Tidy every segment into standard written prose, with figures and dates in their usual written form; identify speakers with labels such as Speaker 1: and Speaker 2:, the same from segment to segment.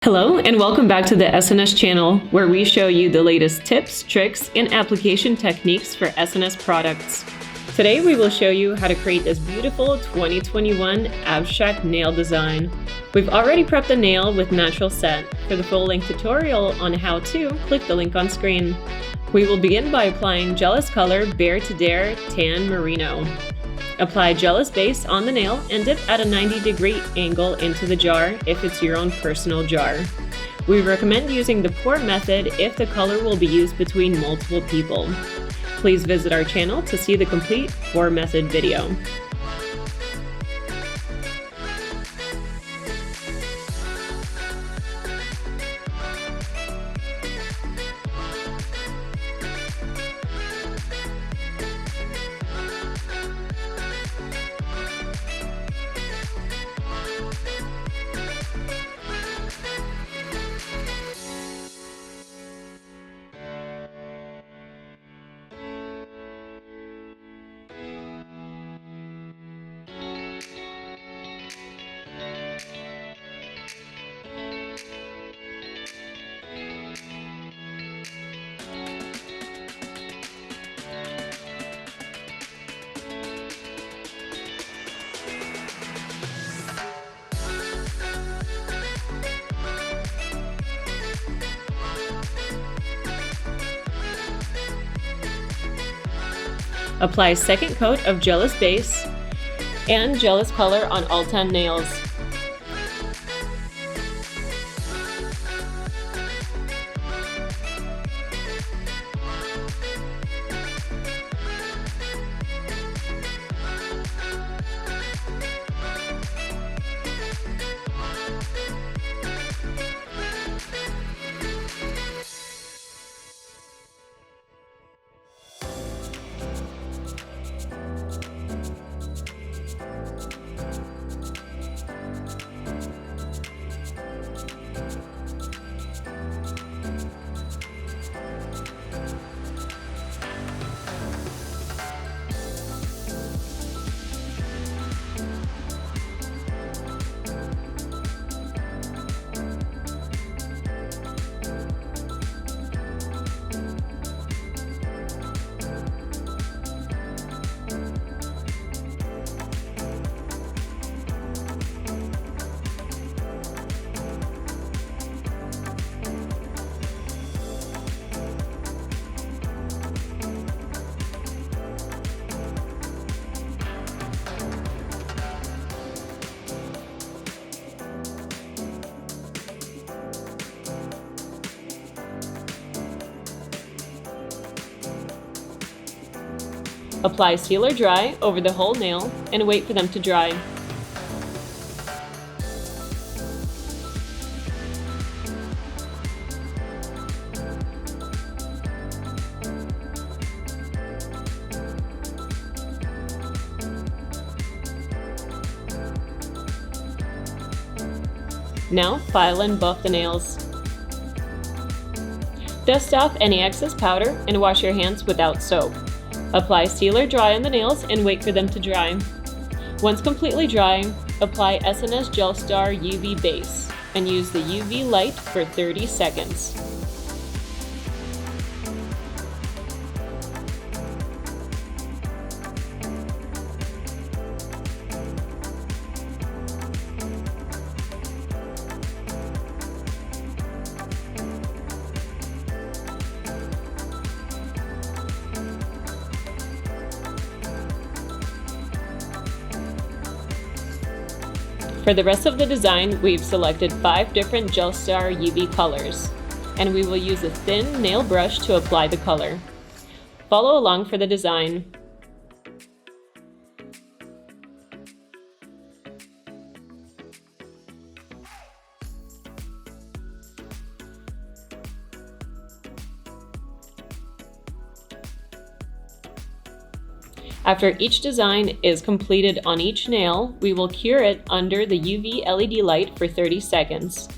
Speaker 1: Hello and welcome back to the SNS channel, where we show you the latest tips, tricks, and application techniques for SNS products. Today we will show you how to create this beautiful 2021 abstract nail design. We've already prepped the nail with natural set. For the full-length tutorial on how to, click the link on screen. We will begin by applying Jealous Color Bare to Dare Tan Merino. Apply Jealous base on the nail and dip at a 90-degree angle into the jar if it's your own personal jar. We recommend using the pour method if the color will be used between multiple people. Please visit our channel to see the complete pour method video. Apply second coat of Jealous base and Jealous Color on all 10 nails. Apply Sealer Dry over the whole nail and wait for them to dry. Now file and buff the nails. Dust off any excess powder and wash your hands without soap. Apply Sealer Dry on the nails and wait for them to dry. Once completely dry, apply SNS Gel Star UV base and use the UV light for 30 seconds. For the rest of the design, we've selected 5 different Gel Star UV colors, and we will use a thin nail brush to apply the color. Follow along for the design. After each design is completed on each nail, we will cure it under the UV LED light for 30 seconds.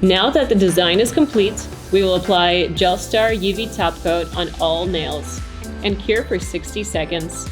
Speaker 1: Now that the design is complete, we will apply Gelstar UV top coat on all nails and cure for 60 seconds.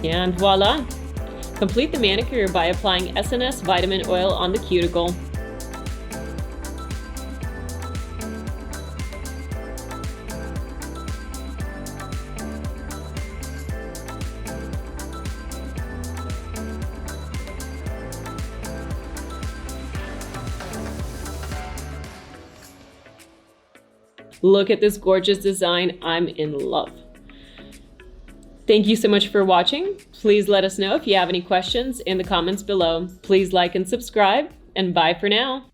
Speaker 1: And voila! Complete the manicure by applying SNS vitamin oil on the cuticle. Look at this gorgeous design. I'm in love. Thank you so much for watching. Please let us know if you have any questions in the comments below. Please like and subscribe, and bye for now.